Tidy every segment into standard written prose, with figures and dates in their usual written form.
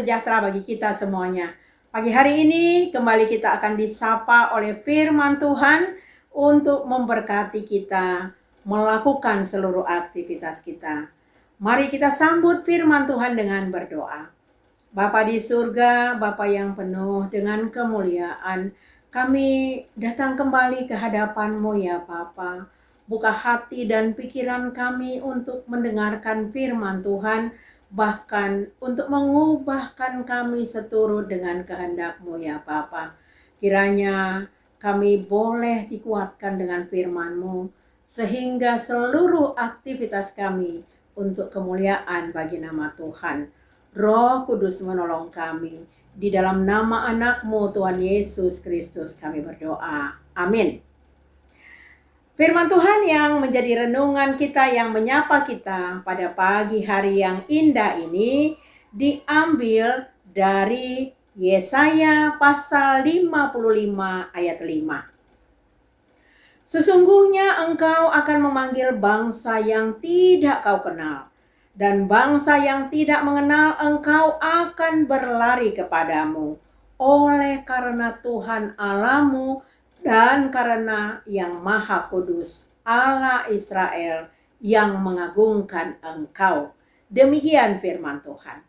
sejahtera bagi kita semuanya. Pagi hari ini kembali kita akan disapa oleh firman Tuhan untuk memberkati kita melakukan seluruh aktivitas kita. Mari kita sambut firman Tuhan dengan berdoa. Bapa di surga, Bapa yang penuh dengan kemuliaan, kami datang kembali ke hadapan-Mu ya Bapa. Buka hati dan pikiran kami untuk mendengarkan firman Tuhan, bahkan untuk mengubahkan kami seturut dengan kehendak-Mu ya Bapa. Kiranya kami boleh dikuatkan dengan firman-Mu, sehingga seluruh aktivitas kami untuk kemuliaan bagi nama Tuhan. Roh Kudus menolong kami. Di dalam nama anak-Mu Tuhan Yesus Kristus kami berdoa. Amin. Firman Tuhan yang menjadi renungan kita, yang menyapa kita pada pagi hari yang indah ini diambil dari Yesaya pasal 55 ayat 5. Sesungguhnya engkau akan memanggil bangsa yang tidak kau kenal, dan bangsa yang tidak mengenal engkau akan berlari kepadamu, oleh karena Tuhan Allahmu dan karena yang Maha Kudus, Allah Israel, yang mengagungkan engkau. Demikian firman Tuhan.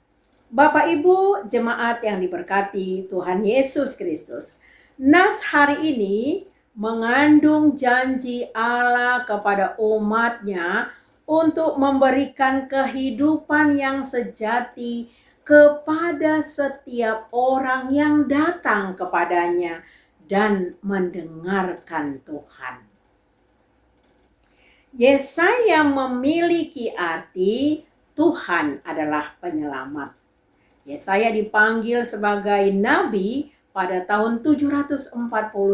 Bapak Ibu jemaat yang diberkati Tuhan Yesus Kristus, nas hari ini mengandung janji Allah kepada umat-Nya untuk memberikan kehidupan yang sejati kepada setiap orang yang datang kepadanya dan mendengarkan Tuhan. Yesaya memiliki arti Tuhan adalah penyelamat. Yesaya dipanggil sebagai nabi pada tahun 740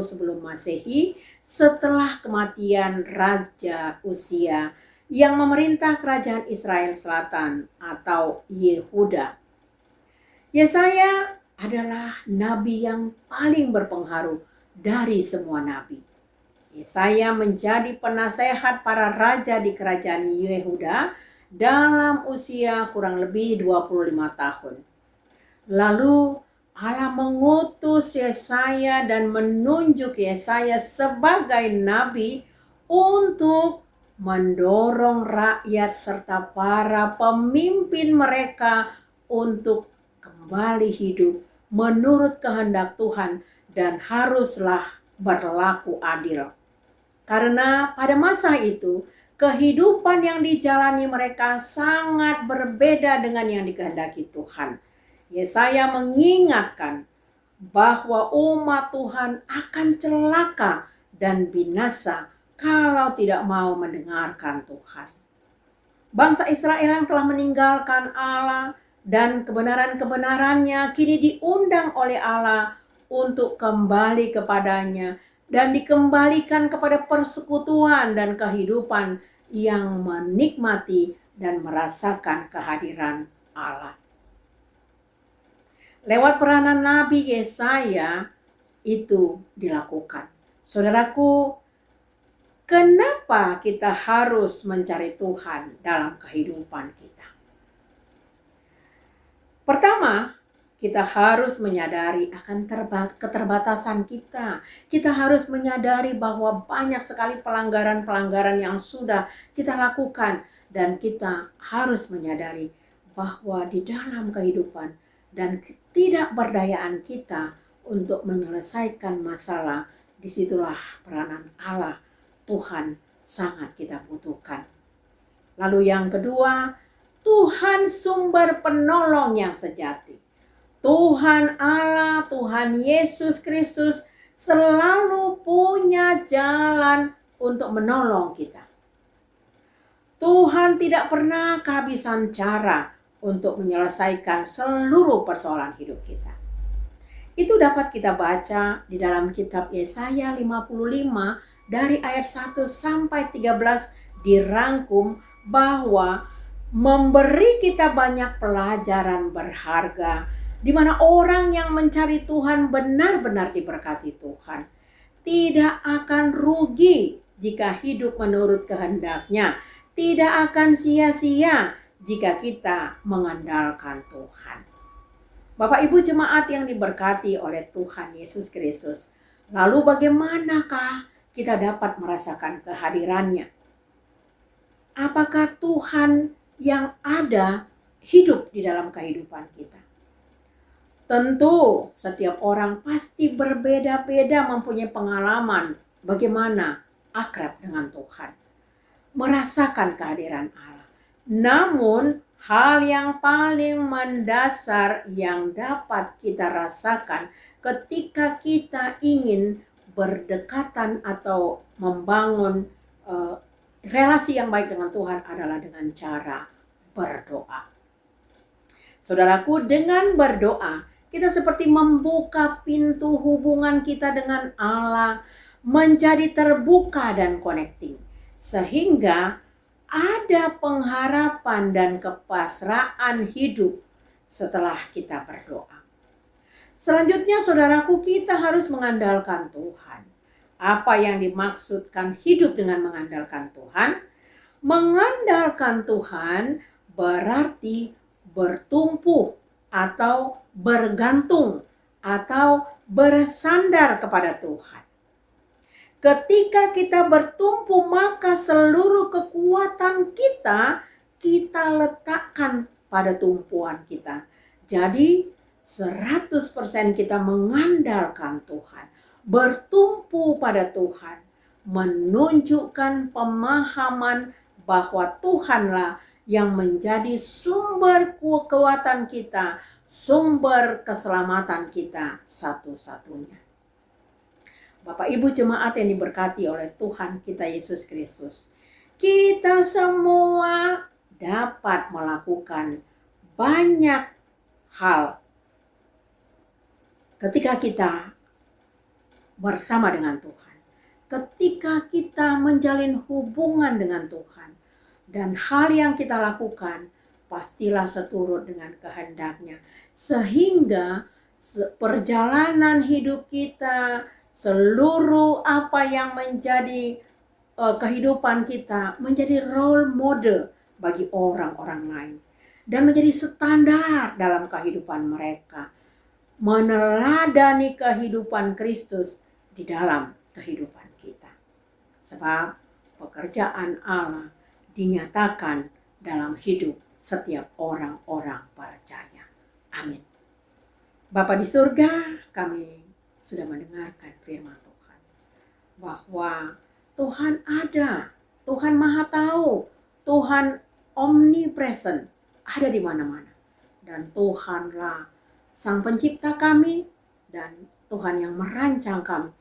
sebelum Masehi, setelah kematian Raja Uzia yang memerintah kerajaan Israel Selatan atau Yehuda. Yesaya adalah nabi yang paling berpengaruh dari semua nabi. Yesaya menjadi penasehat para raja di kerajaan Yehuda dalam usia kurang lebih 25 tahun. Lalu Allah mengutus Yesaya dan menunjuk Yesaya sebagai nabi untuk mendorong rakyat serta para pemimpin mereka untuk kembali hidup menurut kehendak Tuhan dan haruslah berlaku adil. Karena pada masa itu kehidupan yang dijalani mereka sangat berbeda dengan yang dikehendaki Tuhan. Yesaya mengingatkan bahwa umat Tuhan akan celaka dan binasa kalau tidak mau mendengarkan Tuhan. Bangsa Israel yang telah meninggalkan Allah dan kebenaran-kebenarannya kini diundang oleh Allah untuk kembali kepadanya dan dikembalikan kepada persekutuan dan kehidupan yang menikmati dan merasakan kehadiran Allah. Lewat peranan Nabi Yesaya itu dilakukan. Saudaraku, kenapa kita harus mencari Tuhan dalam kehidupan kita? Pertama, kita harus menyadari akan keterbatasan kita. Kita harus menyadari bahwa banyak sekali pelanggaran-pelanggaran yang sudah kita lakukan. Dan kita harus menyadari bahwa di dalam kehidupan dan ketidakberdayaan kita untuk menyelesaikan masalah, disitulah peranan Allah, Tuhan sangat kita butuhkan. Lalu yang kedua, Tuhan sumber penolong yang sejati. Tuhan Allah, Tuhan Yesus Kristus selalu punya jalan untuk menolong kita. Tuhan tidak pernah kehabisan cara untuk menyelesaikan seluruh persoalan hidup kita. Itu dapat kita baca di dalam kitab Yesaya 55 dari ayat 1 sampai 13 dirangkum bahwa memberi kita banyak pelajaran berharga, di mana orang yang mencari Tuhan benar-benar diberkati Tuhan. Tidak akan rugi jika hidup menurut kehendak-Nya. Tidak akan sia-sia jika kita mengandalkan Tuhan. Bapak Ibu jemaat yang diberkati oleh Tuhan Yesus Kristus, lalu bagaimanakah kita dapat merasakan kehadirannya? Apakah Tuhan yang ada hidup di dalam kehidupan kita? Tentu setiap orang pasti berbeda-beda mempunyai pengalaman bagaimana akrab dengan Tuhan, merasakan kehadiran Allah. Namun hal yang paling mendasar yang dapat kita rasakan ketika kita ingin berdekatan atau membangun relasi yang baik dengan Tuhan adalah dengan cara berdoa. Saudaraku, dengan berdoa kita seperti membuka pintu hubungan kita dengan Allah menjadi terbuka dan connecting. Sehingga ada pengharapan dan kepasrahan hidup setelah kita berdoa. Selanjutnya saudaraku, kita harus mengandalkan Tuhan. Apa yang dimaksudkan hidup dengan mengandalkan Tuhan? Mengandalkan Tuhan berarti bertumpu atau bergantung atau bersandar kepada Tuhan. Ketika kita bertumpu, maka seluruh kekuatan kita letakkan pada tumpuan kita. Jadi 100% kita mengandalkan Tuhan, bertumpu pada Tuhan, menunjukkan pemahaman bahwa Tuhanlah yang menjadi sumber kekuatan kita, sumber keselamatan kita satu-satunya. Bapak Ibu jemaat yang diberkati oleh Tuhan kita Yesus Kristus, kita semua dapat melakukan banyak hal ketika kita bersama dengan Tuhan, ketika kita menjalin hubungan dengan Tuhan, dan hal yang kita lakukan pastilah seturut dengan kehendak-Nya, sehingga perjalanan hidup kita, seluruh apa yang menjadi kehidupan kita menjadi role model bagi orang-orang lain dan menjadi standar dalam kehidupan mereka, meneladani kehidupan Kristus di dalam kehidupan kita. Sebab pekerjaan Allah dinyatakan dalam hidup setiap orang-orang percaya. Amin. Bapa di surga, kami sudah mendengarkan firman Tuhan bahwa Tuhan ada, Tuhan Maha Tahu, Tuhan omnipresent, ada di mana-mana, dan Tuhanlah Sang Pencipta kami, dan Tuhan yang merancang kami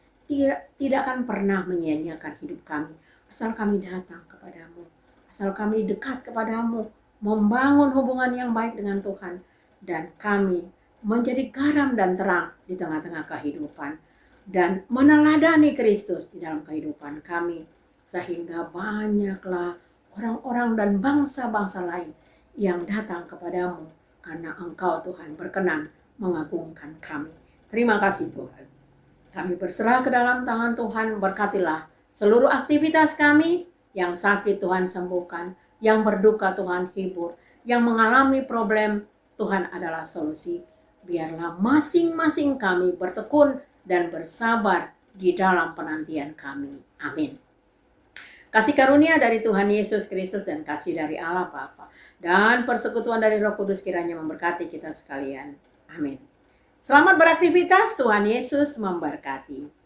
tidak akan pernah menyia-nyiakan hidup kami asal kami datang kepadamu, asal kami dekat kepadamu, membangun hubungan yang baik dengan Tuhan, dan kami menjadi garam dan terang di tengah-tengah kehidupan, dan meneladani Kristus di dalam kehidupan kami, sehingga banyaklah orang-orang dan bangsa-bangsa lain yang datang kepadamu karena Engkau Tuhan berkenan mengagungkan kami. Terima kasih Tuhan. Kami berserah ke dalam tangan Tuhan, berkatilah seluruh aktivitas kami. Yang sakit Tuhan sembuhkan, yang berduka Tuhan hibur, yang mengalami problem Tuhan adalah solusi. Biarlah masing-masing kami bertekun dan bersabar di dalam penantian kami. Amin. Kasih karunia dari Tuhan Yesus Kristus dan kasih dari Allah Bapa dan persekutuan dari Roh Kudus kiranya memberkati kita sekalian. Amin. Selamat beraktivitas, Tuhan Yesus memberkati.